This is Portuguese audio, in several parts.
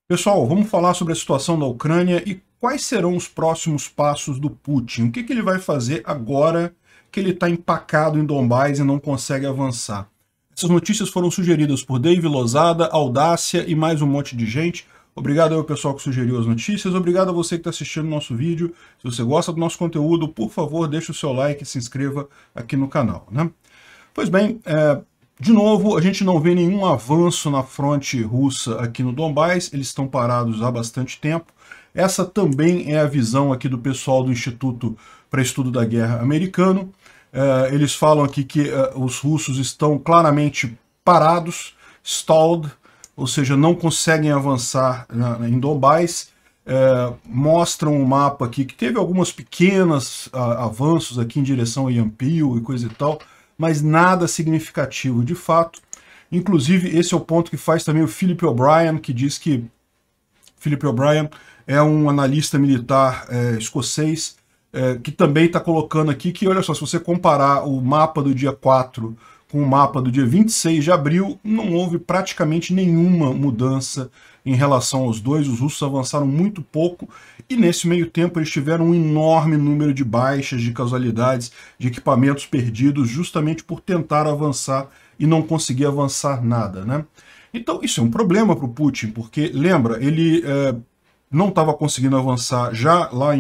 Pessoal, vamos falar sobre a situação da Ucrânia e quais serão os próximos passos do Putin. O que ele vai fazer agora que ele está empacado em Donbás e não consegue avançar? Essas notícias foram sugeridas por Dave Lozada, Audácia e mais um monte de gente. Obrigado ao pessoal que sugeriu as notícias, obrigado a você que está assistindo o nosso vídeo. Se você gosta do nosso conteúdo, por favor, deixe o seu like e se inscreva aqui no canal, né? Pois bem, de novo, a gente não vê nenhum avanço na fronte russa aqui no Donbás, eles estão parados há bastante tempo. Essa também é a visão aqui do pessoal do Instituto para Estudo da Guerra americano. Eles falam aqui que os russos estão claramente parados, stalled, ou seja, não conseguem avançar em Donbás. Mostram um mapa aqui que teve algumas pequenos avanços aqui em direção a Yampill e coisa e tal, mas nada significativo de fato. Inclusive, esse é o ponto que faz também o Philip O'Brien, que diz que Philip O'Brien é um analista militar escocês, que também está colocando aqui que, olha só, se você comparar o mapa do dia 4 com o mapa do dia 26 de abril, não houve praticamente nenhuma mudança em relação aos dois. Os russos avançaram muito pouco e nesse meio tempo eles tiveram um enorme número de baixas, de casualidades, de equipamentos perdidos, justamente por tentar avançar e não conseguir avançar nada, né? Então isso é um problema para o Putin, porque, lembra, ele não estava conseguindo avançar já lá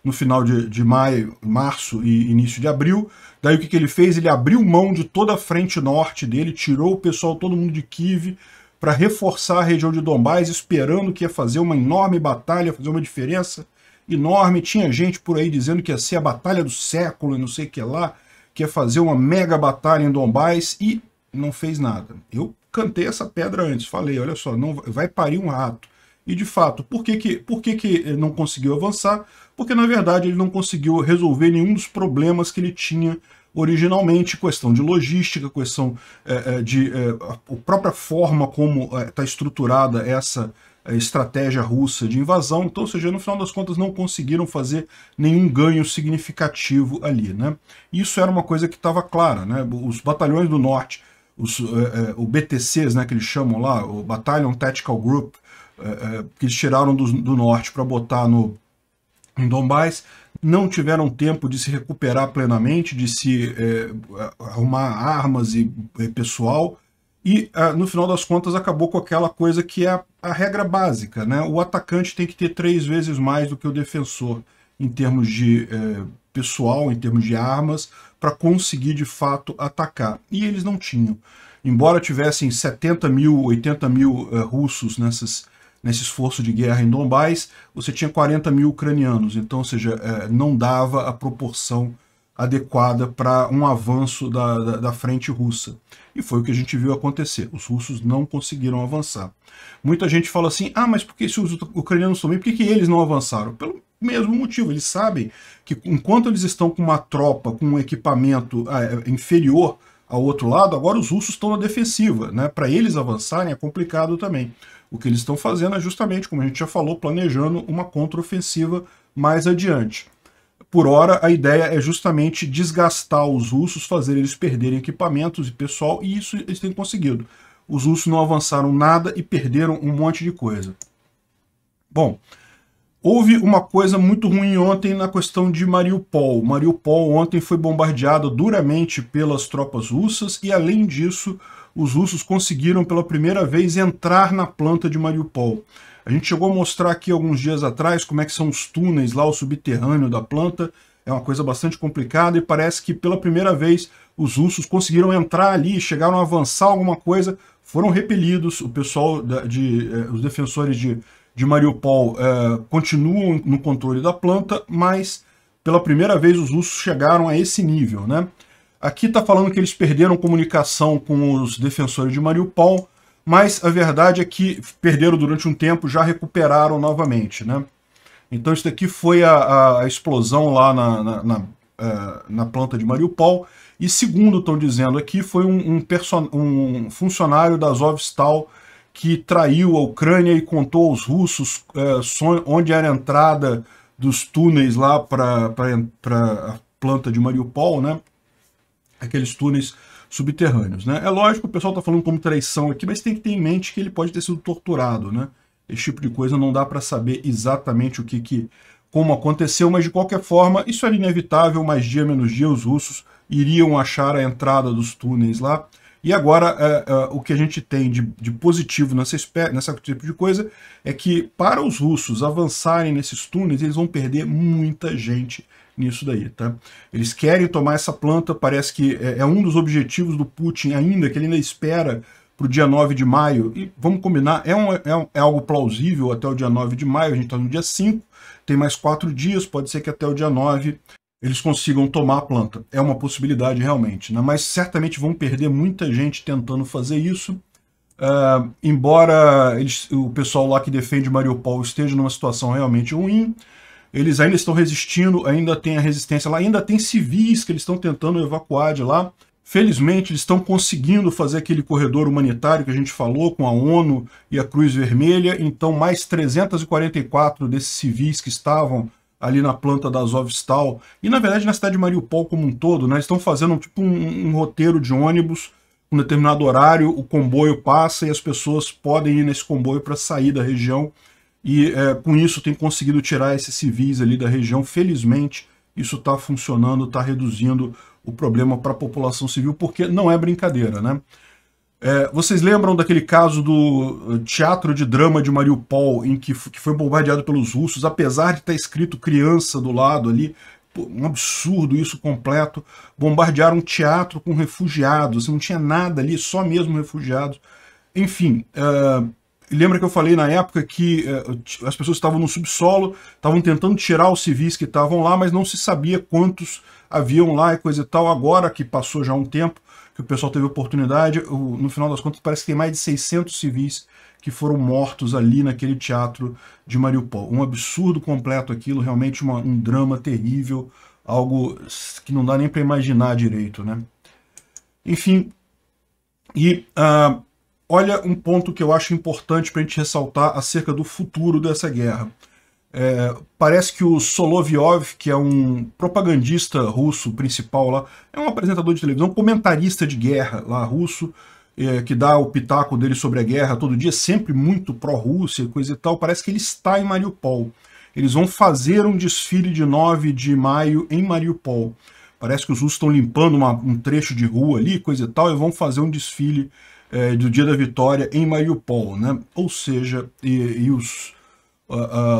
no final de maio, março e início de abril. Daí o que ele fez? Ele abriu mão de toda a frente norte dele, tirou o pessoal, todo mundo de Kiev, para reforçar a região de Donbás, esperando que ia fazer uma enorme batalha, fazer uma diferença enorme. Tinha gente por aí dizendo que ia ser a batalha do século e não sei o que lá, que ia fazer uma mega batalha em Donbás e não fez nada. Eu cantei essa pedra antes, falei, olha só, não vai parir um rato. E, de fato, por que não conseguiu avançar? Porque, na verdade, ele não conseguiu resolver nenhum dos problemas que ele tinha originalmente, questão de logística, questão a própria forma como está estruturada essa estratégia russa de invasão. Então, ou seja, no final das contas, não conseguiram fazer nenhum ganho significativo ali, né? Isso era uma coisa que estava clara, né? Os batalhões do norte, o BTCs, né, que eles chamam lá, o Battalion Tactical Group, que eles tiraram do norte para botar em Donbás, não tiveram tempo de se recuperar plenamente, de se arrumar armas e pessoal, e no final das contas acabou com aquela coisa que é a regra básica, né? O atacante tem que ter 3 vezes mais do que o defensor em termos de pessoal, em termos de armas, para conseguir de fato atacar. E eles não tinham. Embora tivessem 70 mil, 80 mil russos nesse esforço de guerra em Donbás, você tinha 40 mil ucranianos, então, ou seja, não dava a proporção adequada para um avanço da frente russa. E foi o que a gente viu acontecer. Os russos não conseguiram avançar. Muita gente fala assim, mas por que se os ucranianos também, por que eles não avançaram? Pelo mesmo motivo, eles sabem que enquanto eles estão com uma tropa, com um equipamento inferior ao outro lado, agora os russos estão na defensiva, né? Para eles avançarem é complicado também. O que eles estão fazendo é justamente, como a gente já falou, planejando uma contraofensiva mais adiante. Por hora, a ideia é justamente desgastar os russos, fazer eles perderem equipamentos e pessoal, e isso eles têm conseguido. Os russos não avançaram nada e perderam um monte de coisa. Bom, houve uma coisa muito ruim ontem na questão de Mariupol. Mariupol ontem foi bombardeado duramente pelas tropas russas e, além disso, os russos conseguiram pela primeira vez entrar na planta de Mariupol. A gente chegou a mostrar aqui alguns dias atrás como é que são os túneis lá, o subterrâneo da planta. É uma coisa bastante complicada e parece que pela primeira vez os russos conseguiram entrar ali, chegaram a avançar alguma coisa, foram repelidos. O pessoal, os defensores de Mariupol continuam no controle da planta, mas pela primeira vez os russos chegaram a esse nível, né? Aqui está falando que eles perderam comunicação com os defensores de Mariupol, mas a verdade é que perderam durante um tempo, já recuperaram novamente, né? Então isso daqui foi a explosão lá na planta de Mariupol, e segundo estão dizendo aqui, foi um funcionário da Azovstal que traiu a Ucrânia e contou aos russos onde era a entrada dos túneis lá para a planta de Mariupol, né? Aqueles túneis subterrâneos, né? É lógico que o pessoal está falando como traição aqui, mas tem que ter em mente que ele pode ter sido torturado, né? esse tipo de coisa não dá para saber exatamente como aconteceu, mas de qualquer forma isso era inevitável, mais dia menos dia os russos iriam achar a entrada dos túneis lá. E agora o que a gente tem de positivo nessa tipo de coisa é que para os russos avançarem nesses túneis, eles vão perder muita gente nisso daí, tá? Eles querem tomar essa planta, parece que é um dos objetivos do Putin ainda, que ele ainda espera para o dia 9 de maio, e vamos combinar, é algo plausível até o dia 9 de maio, a gente está no dia 5, tem mais 4 dias, pode ser que até o dia 9 eles consigam tomar a planta. É uma possibilidade realmente, né? Mas certamente vão perder muita gente tentando fazer isso, embora o pessoal lá que defende Mariupol esteja numa situação realmente ruim, eles ainda estão resistindo, ainda tem a resistência lá, ainda tem civis que eles estão tentando evacuar de lá. Felizmente, eles estão conseguindo fazer aquele corredor humanitário que a gente falou, com a ONU e a Cruz Vermelha, então mais 344 desses civis que estavam ali na planta da Azovstal, e na verdade na cidade de Mariupol como um todo, né, eles estão fazendo tipo um roteiro de ônibus, um determinado horário, o comboio passa e as pessoas podem ir nesse comboio para sair da região, e com isso tem conseguido tirar esses civis ali da região. Felizmente isso está funcionando, está reduzindo o problema para a população civil, porque não é brincadeira, né? Vocês lembram daquele caso do Teatro de Drama de Mariupol, em que foi bombardeado pelos russos, apesar de estar escrito criança do lado ali, um absurdo isso completo, bombardearam um teatro com refugiados, não tinha nada ali, só mesmo refugiados. Enfim, lembra que eu falei na época que as pessoas estavam no subsolo, estavam tentando tirar os civis que estavam lá, mas não se sabia quantos haviam lá e coisa e tal. Agora que passou já um tempo, que o pessoal teve oportunidade, no final das contas parece que tem mais de 600 civis que foram mortos ali naquele teatro de Mariupol. Um absurdo completo aquilo, realmente um drama terrível, algo que não dá nem para imaginar direito, né? Enfim, e olha um ponto que eu acho importante para a gente ressaltar acerca do futuro dessa guerra. Parece que o Solovyov, que é um propagandista russo principal lá, é um apresentador de televisão, comentarista de guerra lá russo, que dá o pitaco dele sobre a guerra todo dia, sempre muito pró-Rússia e coisa e tal. Parece que ele está em Mariupol. Eles vão fazer um desfile de 9 de maio em Mariupol. Parece que os russos estão limpando um trecho de rua ali, coisa e tal, e vão fazer um desfile do Dia da Vitória em Mariupol, né? Ou seja,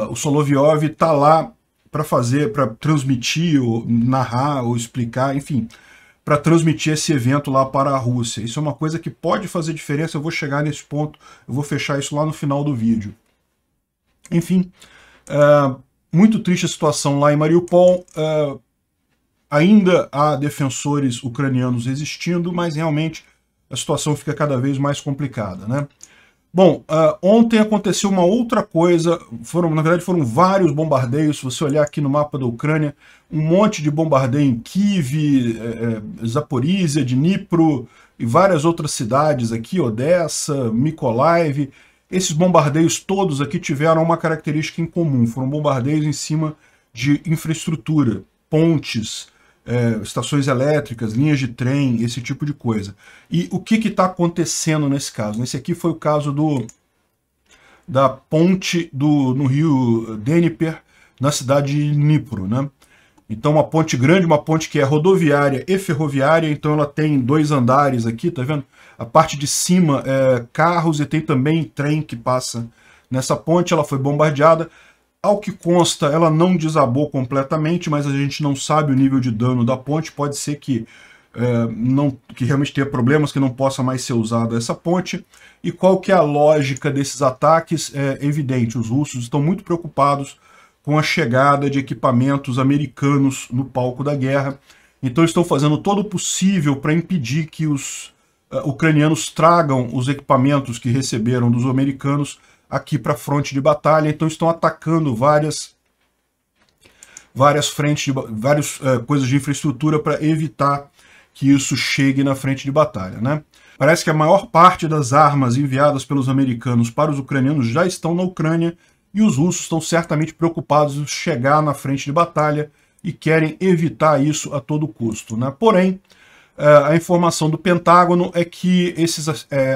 o Solovyov está lá para transmitir, ou narrar, ou explicar, enfim, para transmitir esse evento lá para a Rússia. Isso é uma coisa que pode fazer diferença, eu vou chegar nesse ponto, eu vou fechar isso lá no final do vídeo. Enfim, muito triste a situação lá em Mariupol, ainda há defensores ucranianos resistindo, mas realmente a situação fica cada vez mais complicada, né? Bom, ontem aconteceu uma outra coisa, na verdade foram vários bombardeios. Se você olhar aqui no mapa da Ucrânia, um monte de bombardeio em Kiev, Zaporizhia, Dnipro e várias outras cidades aqui, Odessa, Mykolaiv. Esses bombardeios todos aqui tiveram uma característica em comum, foram bombardeios em cima de infraestrutura, pontes, estações elétricas, linhas de trem, esse tipo de coisa. E o que está acontecendo nesse caso? Esse aqui foi o caso da ponte no rio Dnieper, na cidade de Dnipro, né? Então uma ponte grande, uma ponte que é rodoviária e ferroviária, então ela tem 2 andares aqui, tá vendo? A parte de cima é carros e tem também trem que passa nessa ponte. Ela foi bombardeada. Ao que consta, ela não desabou completamente, mas a gente não sabe o nível de dano da ponte. Pode ser que realmente tenha problemas, que não possa mais ser usada essa ponte. E qual que é a lógica desses ataques? É evidente, os russos estão muito preocupados com a chegada de equipamentos americanos no palco da guerra. Então estão fazendo todo o possível para impedir que os ucranianos tragam os equipamentos que receberam dos americanos aqui para a fronte de batalha. Então estão atacando várias frentes, várias coisas de infraestrutura para evitar que isso chegue na frente de batalha, né? Parece que a maior parte das armas enviadas pelos americanos para os ucranianos já estão na Ucrânia, e os russos estão certamente preocupados em chegar na frente de batalha e querem evitar isso a todo custo, né? Porém, a informação do Pentágono é que esses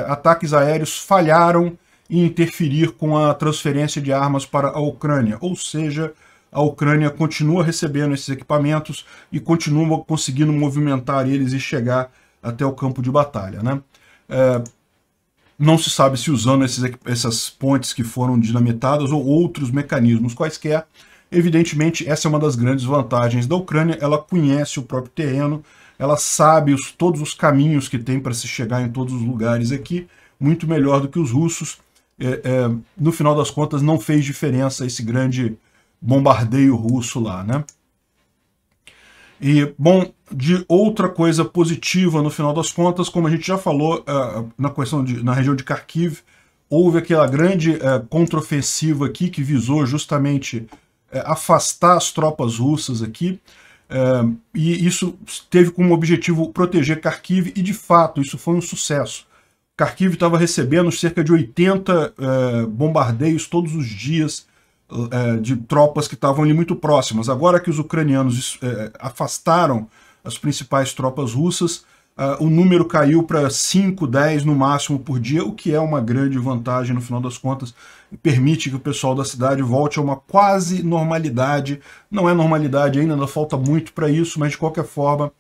ataques aéreos falharam e interferir com a transferência de armas para a Ucrânia. Ou seja, a Ucrânia continua recebendo esses equipamentos e continua conseguindo movimentar eles e chegar até o campo de batalha, né? Não se sabe se usando essas pontes que foram dinamitadas ou outros mecanismos quaisquer. Evidentemente, essa é uma das grandes vantagens da Ucrânia. Ela conhece o próprio terreno, ela sabe todos os caminhos que tem para se chegar em todos os lugares aqui, muito melhor do que os russos. No final das contas, não fez diferença esse grande bombardeio russo lá, né? E, bom, de outra coisa positiva no final das contas, como a gente já falou, na região de Kharkiv, houve aquela grande contraofensiva aqui que visou justamente afastar as tropas russas aqui, e isso teve como objetivo proteger Kharkiv, e de fato isso foi um sucesso. Kharkiv estava recebendo cerca de 80 bombardeios todos os dias, de tropas que estavam ali muito próximas. Agora que os ucranianos afastaram as principais tropas russas, o número caiu para 5, 10 no máximo por dia, o que é uma grande vantagem no final das contas, permite que o pessoal da cidade volte a uma quase normalidade. Não é normalidade ainda falta muito para isso, mas de qualquer forma,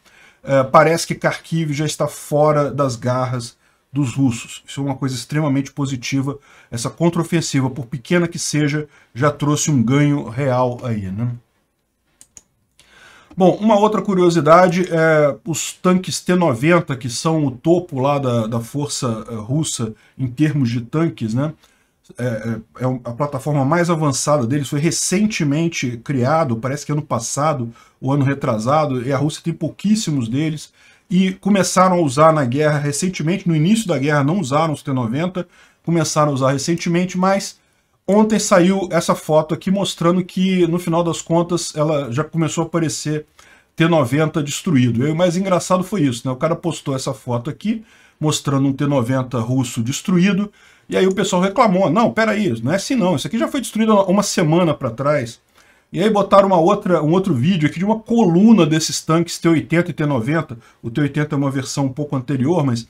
parece que Kharkiv já está fora das garras dos russos. Isso é uma coisa extremamente positiva. Essa contraofensiva, por pequena que seja, já trouxe um ganho real aí, né? Bom, uma outra curiosidade é os tanques T-90, que são o topo lá da força russa em termos de tanques, né? A plataforma mais avançada deles, foi recentemente criado, parece que ano passado, ou ano retrasado, e a Rússia tem pouquíssimos deles, e começaram a usar na guerra recentemente. No início da guerra não usaram os T-90, começaram a usar recentemente, mas ontem saiu essa foto aqui mostrando que, no final das contas, ela já começou a aparecer T-90 destruído. E o mais engraçado foi isso, né? O cara postou essa foto aqui, mostrando um T-90 russo destruído, e aí o pessoal reclamou: não, peraí, não é assim não, isso aqui já foi destruído há uma semana para trás. E aí botaram um outro vídeo aqui de uma coluna desses tanques T-80 e T-90. O T-80 é uma versão um pouco anterior, mas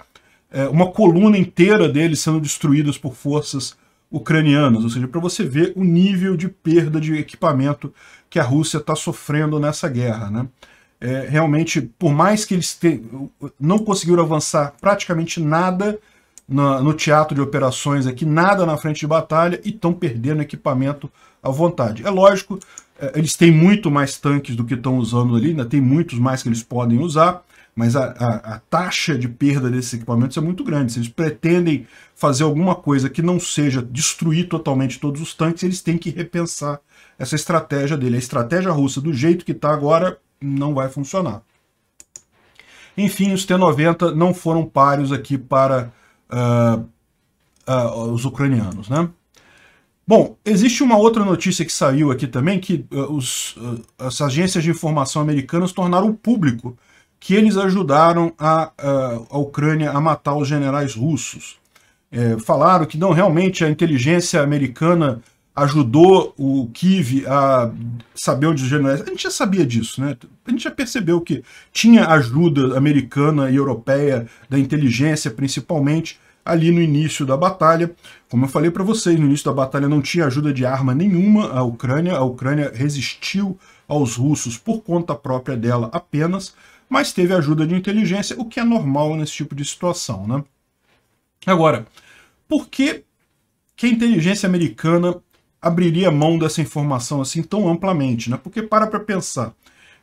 uma coluna inteira deles sendo destruídas por forças ucranianas. Ou seja, para você ver o nível de perda de equipamento que a Rússia está sofrendo nessa guerra, né? Realmente, por mais que eles não conseguiram avançar praticamente nada no teatro de operações aqui, nada na frente de batalha, e estão perdendo equipamento à vontade. É lógico, eles têm muito mais tanques do que estão usando ali, né? Tem muitos mais que eles podem usar, mas a taxa de perda desses equipamentos é muito grande. Se eles pretendem fazer alguma coisa que não seja destruir totalmente todos os tanques, eles têm que repensar essa estratégia dele. A estratégia russa, do jeito que está agora, não vai funcionar. Enfim, os T-90 não foram páreos aqui para os ucranianos, né? Bom, existe uma outra notícia que saiu aqui também, que as agências de informação americanas tornaram público que eles ajudaram a Ucrânia a matar os generais russos. Falaram que não, realmente a inteligência americana ajudou o Kyiv a saber onde os generais... A gente já sabia disso, né? A gente já percebeu que tinha ajuda americana e europeia, da inteligência principalmente, ali no início da batalha. Como eu falei para vocês, no início da batalha não tinha ajuda de arma nenhuma à Ucrânia. A Ucrânia resistiu aos russos por conta própria dela apenas, mas teve ajuda de inteligência, o que é normal nesse tipo de situação, né? Agora, por que a inteligência americana abriria mão dessa informação assim tão amplamente, né? Porque para pensar,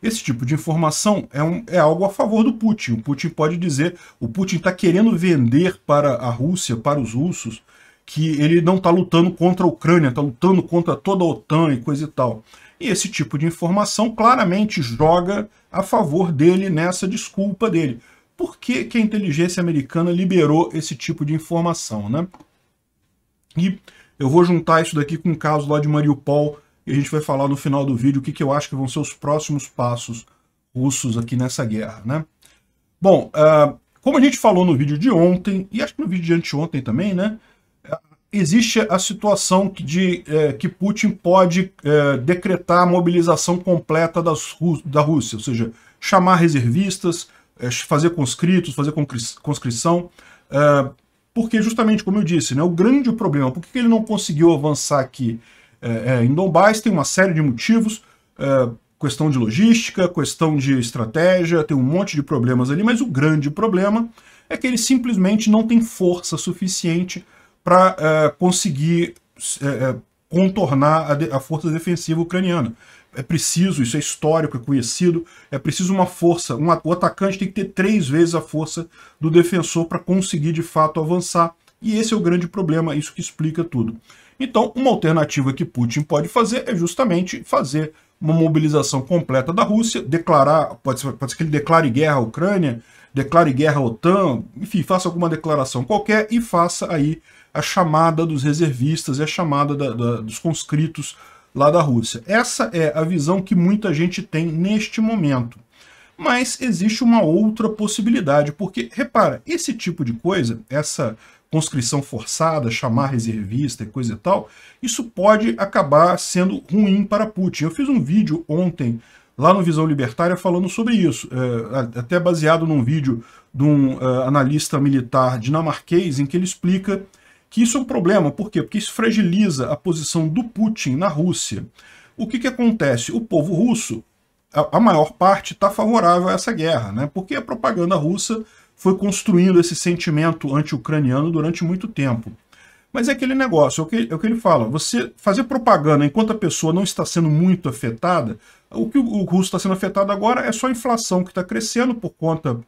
esse tipo de informação é algo a favor do Putin. O Putin pode dizer, o Putin está querendo vender para a Rússia, para os russos, que ele não está lutando contra a Ucrânia, está lutando contra toda a OTAN e coisa e tal. E esse tipo de informação claramente joga a favor dele nessa desculpa dele. Por que a inteligência americana liberou esse tipo de informação, né? E eu vou juntar isso daqui com um caso lá de Mariupol, e a gente vai falar no final do vídeo o que eu acho que vão ser os próximos passos russos aqui nessa guerra, né? Bom, como a gente falou no vídeo de ontem, e acho que no vídeo de anteontem também, né? Existe a situação que Putin pode decretar a mobilização completa da Rússia, ou seja, chamar reservistas, fazer conscritos, fazer conscrição. porque justamente, como eu disse, né, o grande problema, por que ele não conseguiu avançar aqui em Donbás, tem uma série de motivos, questão de logística, questão de estratégia, tem um monte de problemas ali, mas o grande problema é que ele simplesmente não tem força suficiente para conseguir contornar a força defensiva ucraniana. É preciso, isso é histórico, é conhecido, é preciso uma força, o atacante tem que ter 3 vezes a força do defensor para conseguir de fato avançar, e esse é o grande problema, isso que explica tudo. Então, uma alternativa que Putin pode fazer é justamente fazer uma mobilização completa da Rússia, declarar, pode ser que ele declare guerra à Ucrânia, declare guerra à OTAN, enfim, faça alguma declaração qualquer e faça aí a chamada dos reservistas e a chamada dos conscritos lá da Rússia. Essa é a visão que muita gente tem neste momento. Mas existe uma outra possibilidade, porque, repara, esse tipo de coisa, essa conscrição forçada, chamar reservista e coisa e tal, isso pode acabar sendo ruim para Putin. Eu fiz um vídeo ontem lá no Visão Libertária falando sobre isso, até baseado num vídeo de um analista militar dinamarquês, em que ele explica que isso é um problema. Por quê? Porque isso fragiliza a posição do Putin na Rússia. O que acontece? O povo russo, a maior parte, está favorável a essa guerra, né? Porque a propaganda russa foi construindo esse sentimento anti-ucraniano durante muito tempo. Mas é aquele negócio, é o que ele fala, você fazer propaganda enquanto a pessoa não está sendo muito afetada, o que o russo está sendo afetado agora é só a inflação que está crescendo por conta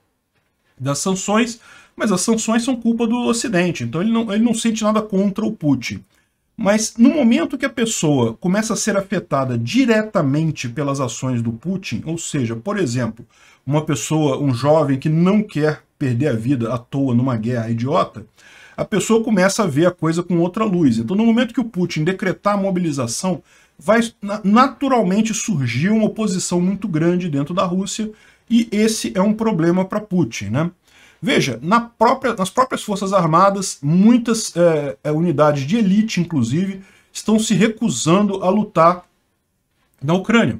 das sanções, mas as sanções são culpa do Ocidente, então ele não sente nada contra o Putin. Mas no momento que a pessoa começa a ser afetada diretamente pelas ações do Putin, ou seja, por exemplo, uma pessoa, um jovem que não quer perder a vida à toa numa guerra idiota, a pessoa começa a ver a coisa com outra luz. Então, no momento que o Putin decretar a mobilização, vai naturalmente surgir uma oposição muito grande dentro da Rússia, e esse é um problema para Putin, né? Veja, nas próprias Forças Armadas, muitas unidades de elite, inclusive, estão se recusando a lutar na Ucrânia.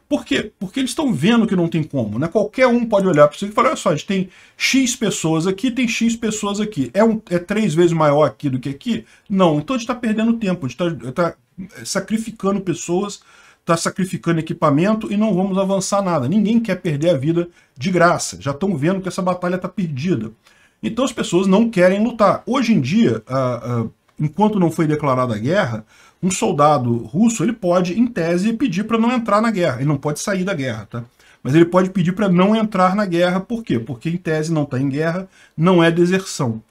Por quê? Porque eles estão vendo que não tem como, né? Qualquer um pode olhar para você e falar, olha só, a gente tem X pessoas aqui, tem X pessoas aqui. É 3 vezes maior aqui do que aqui? Não, então a gente está perdendo tempo, a gente está sacrificando pessoas, está sacrificando equipamento e não vamos avançar nada. Ninguém quer perder a vida de graça, já estão vendo que essa batalha está perdida. Então as pessoas não querem lutar. Hoje em dia, enquanto não foi declarada a guerra, um soldado russo ele pode, em tese, pedir para não entrar na guerra. Ele não pode sair da guerra, tá? Mas ele pode pedir para não entrar na guerra. Por quê? Porque, em tese, não está em guerra, não é deserção.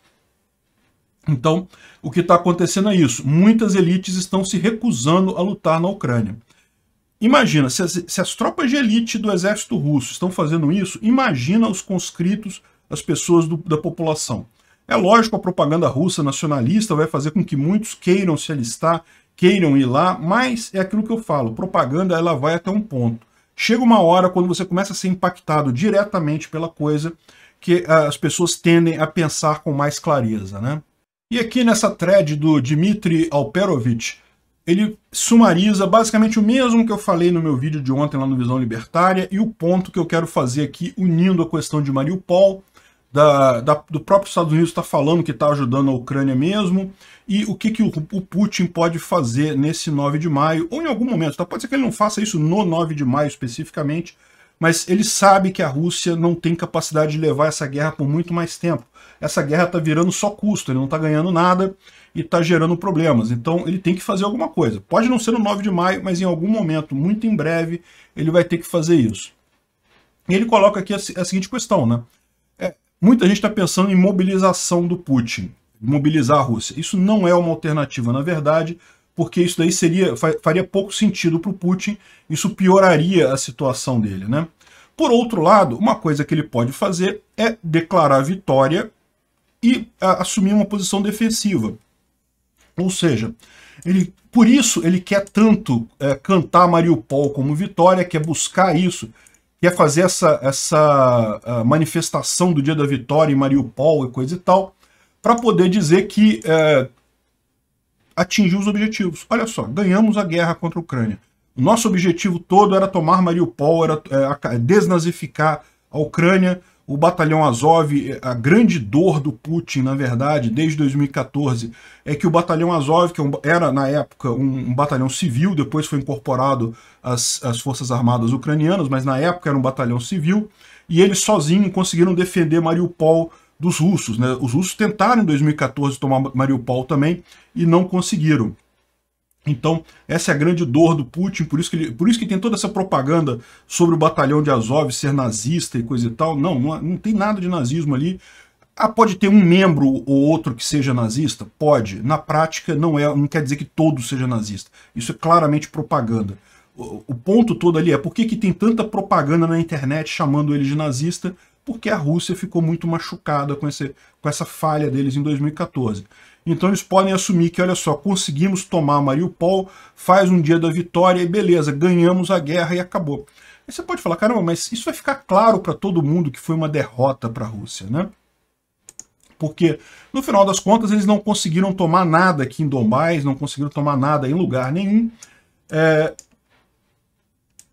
Então, o que está acontecendo é isso. Muitas elites estão se recusando a lutar na Ucrânia. Imagina, se as tropas de elite do exército russo estão fazendo isso, imagina os conscritos, as pessoas da população. É lógico, a propaganda russa nacionalista vai fazer com que muitos queiram se alistar, queiram ir lá, mas é aquilo que eu falo, propaganda ela vai até um ponto. Chega uma hora, quando você começa a ser impactado diretamente pela coisa, que as pessoas tendem a pensar com mais clareza, né? E aqui nessa thread do Dmitry Alperovitch, ele sumariza basicamente o mesmo que eu falei no meu vídeo de ontem lá no Visão Libertária, e o ponto que eu quero fazer aqui, unindo a questão de Mariupol, do próprio Estados Unidos está falando que está ajudando a Ucrânia mesmo, e o que o Putin pode fazer nesse 9 de maio, ou em algum momento, tá? Pode ser que ele não faça isso no 9 de maio especificamente, mas ele sabe que a Rússia não tem capacidade de levar essa guerra por muito mais tempo. Essa guerra está virando só custo, ele não está ganhando nada e está gerando problemas. Então ele tem que fazer alguma coisa. Pode não ser no 9 de maio, mas em algum momento, muito em breve, ele vai ter que fazer isso. E ele coloca aqui a seguinte questão, né? Muita gente está pensando em mobilização do Putin, mobilizar a Rússia. Isso não é uma alternativa, na verdade, porque isso daí faria pouco sentido para o Putin, isso pioraria a situação dele, né? Por outro lado, uma coisa que ele pode fazer é declarar vitória e assumir uma posição defensiva. Ou seja, por isso ele quer tanto cantar Mariupol como vitória, quer buscar isso, quer fazer essa manifestação do dia da vitória em Mariupol e coisa e tal, para poder dizer que atingiu os objetivos. Olha só, ganhamos a guerra contra a Ucrânia. O nosso objetivo todo era tomar Mariupol, era desnazificar a Ucrânia. O batalhão Azov, a grande dor do Putin, na verdade, desde 2014, é que o batalhão Azov, que era na época um batalhão civil, depois foi incorporado às Forças Armadas Ucranianas, mas na época era um batalhão civil, e eles sozinhos conseguiram defender Mariupol dos russos, né? Os russos tentaram em 2014 tomar Mariupol também e não conseguiram. Então, essa é a grande dor do Putin, por isso que tem toda essa propaganda sobre o batalhão de Azov ser nazista e coisa e tal. Não tem nada de nazismo ali. Ah, pode ter um membro ou outro que seja nazista? Pode. Na prática, não quer dizer que todo seja nazista. Isso é claramente propaganda. O ponto todo ali é por que tem tanta propaganda na internet chamando ele de nazista? Porque a Rússia ficou muito machucada com essa falha deles em 2014. Então eles podem assumir que, olha só, conseguimos tomar Mariupol, faz um dia da vitória e beleza, ganhamos a guerra e acabou. Aí você pode falar, caramba, mas isso vai ficar claro para todo mundo que foi uma derrota para a Rússia, né? Porque, no final das contas, eles não conseguiram tomar nada aqui em Donbás, não conseguiram tomar nada em lugar nenhum.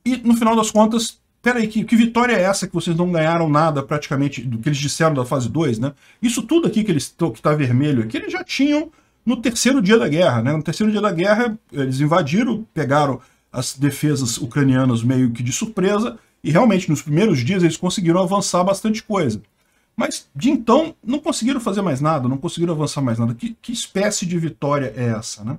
E, no final das contas, peraí, que vitória é essa que vocês não ganharam nada praticamente do que eles disseram da fase 2, né? Isso tudo aqui que está vermelho aqui, eles já tinham no terceiro dia da guerra, né? No terceiro dia da guerra, eles invadiram, pegaram as defesas ucranianas meio que de surpresa, e realmente nos primeiros dias eles conseguiram avançar bastante coisa. Mas de então não conseguiram fazer mais nada, não conseguiram avançar mais nada. Que espécie de vitória é essa, né?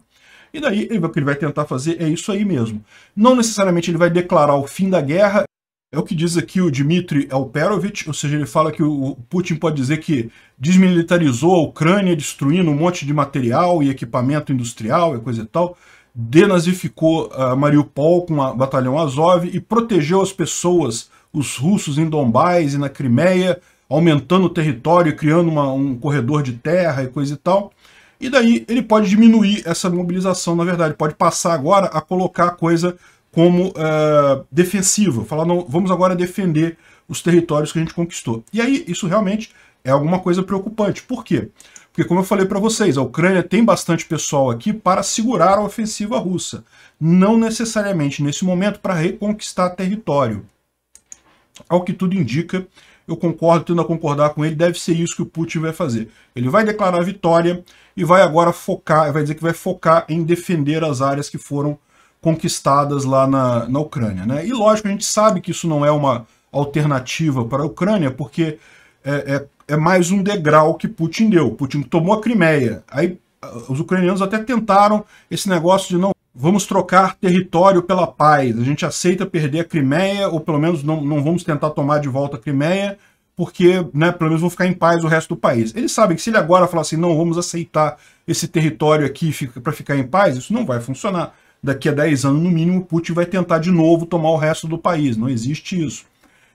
E daí o que ele vai tentar fazer é isso aí mesmo. Não necessariamente ele vai declarar o fim da guerra. É o que diz aqui o Dmitry Alperovitch, ou seja, ele fala que o Putin pode dizer que desmilitarizou a Ucrânia, destruindo um monte de material e equipamento industrial e coisa e tal, denazificou Mariupol com o batalhão Azov e protegeu as pessoas, os russos em Donbás e na Crimeia, aumentando o território e criando um corredor de terra e coisa e tal. E daí ele pode diminuir essa mobilização, na verdade, pode passar agora a colocar a coisa como defensiva, falar, não, vamos agora defender os territórios que a gente conquistou. E aí, isso realmente é alguma coisa preocupante. Por quê? Porque, como eu falei para vocês, a Ucrânia tem bastante pessoal aqui para segurar a ofensiva russa. Não necessariamente, nesse momento, para reconquistar território. Ao que tudo indica, eu concordo, tendo a concordar com ele, deve ser isso que o Putin vai fazer. Ele vai declarar a vitória e vai agora focar, vai dizer que vai focar em defender as áreas que foram conquistadas lá na Ucrânia, né? E lógico, a gente sabe que isso não é uma alternativa para a Ucrânia, porque é mais um degrau que Putin deu. Putin tomou a Crimeia. Aí os ucranianos até tentaram esse negócio de não, vamos trocar território pela paz. A gente aceita perder a Crimeia, ou pelo menos não vamos tentar tomar de volta a Crimeia, porque, né, pelo menos vão ficar em paz o resto do país. Eles sabem que se ele agora falar assim, não, vamos aceitar esse território aqui para ficar em paz, isso não vai funcionar. Daqui a 10 anos, no mínimo, Putin vai tentar de novo tomar o resto do país. Não existe isso.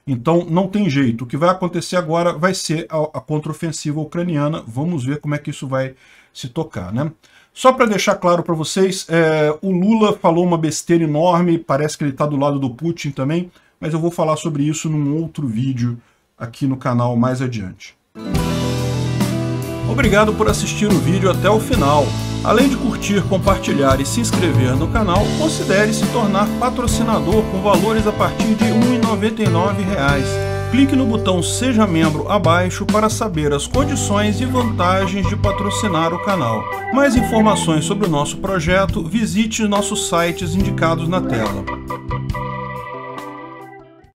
Então, não tem jeito. O que vai acontecer agora vai ser a contraofensiva ucraniana. Vamos ver como é que isso vai se tocar, né? Só para deixar claro para vocês, o Lula falou uma besteira enorme, parece que ele está do lado do Putin também, mas eu vou falar sobre isso num outro vídeo aqui no canal mais adiante. Obrigado por assistir o vídeo até o final. Além de curtir, compartilhar e se inscrever no canal, considere se tornar patrocinador com valores a partir de R$ 1,99. Clique no botão Seja Membro abaixo para saber as condições e vantagens de patrocinar o canal. Mais informações sobre o nosso projeto, visite nossos sites indicados na tela.